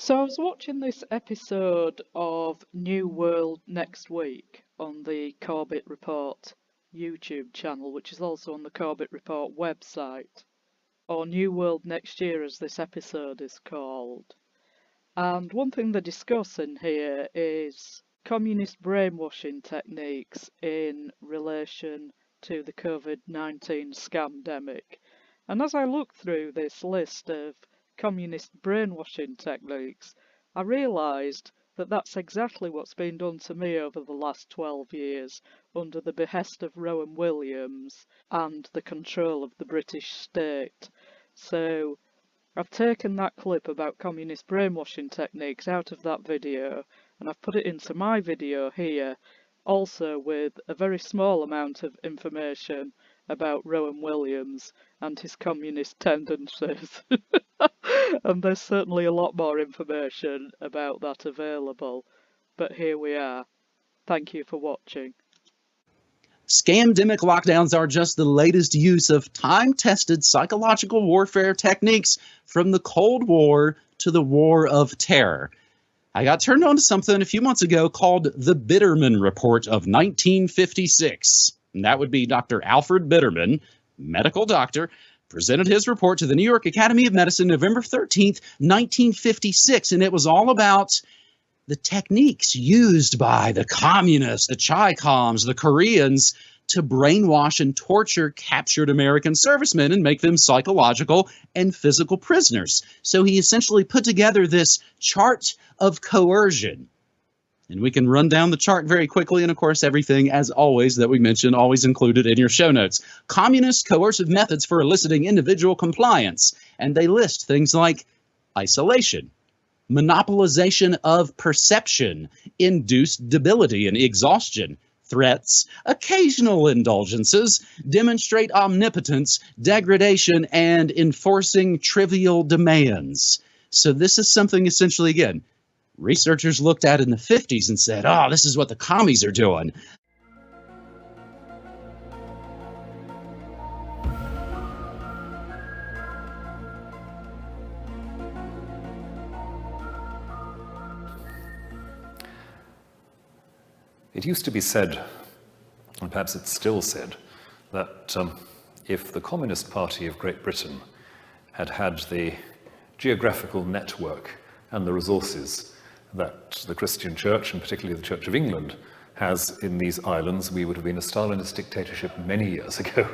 So I was watching this episode of New World Next Week on the Corbett Report YouTube channel, which is also on the Corbett Report website, or New World Next Year as this episode is called. And one thing they discuss in here is communist brainwashing techniques in relation to the COVID-19 scamdemic. And as I look through this list of communist brainwashing techniques, I realised that that's exactly what's been done to me over the last 12 years under the behest of Rowan Williams and the control of the British state. So I've taken that clip about communist brainwashing techniques out of that video and I've put it into my video here, also with a very small amount of information about Rowan Williams and his communist tendencies. And there's certainly a lot more information about that available. But here we are. Thank you for watching. Scamdemic lockdowns are just the latest use of time-tested psychological warfare techniques from the Cold War to the War of Terror. I got turned on to something a few months ago called the Bitterman Report of 1956. And that would be Dr. Alfred Bitterman, medical doctor, presented his report to the New York Academy of Medicine November 13th, 1956, and it was all about the techniques used by the communists, the Chi-Coms, the Koreans to brainwash and torture captured American servicemen and make them psychological and physical prisoners. So he essentially put together this chart of coercion. And we can run down the chart very quickly, and of course everything, as always, that we mentioned, always included in your show notes. Communist coercive methods for eliciting individual compliance. And they list things like isolation, monopolization of perception, induced debility and exhaustion, threats, occasional indulgences, demonstrate omnipotence, degradation, and enforcing trivial demands. So this is something essentially, again, researchers looked at in the 50s and said, oh, this is what the commies are doing. It used to be said, and perhaps it's still said, that if the Communist Party of Great Britain had had the geographical network and the resources that the Christian Church, and particularly the Church of England, has in these islands, we would have been a Stalinist dictatorship many years ago.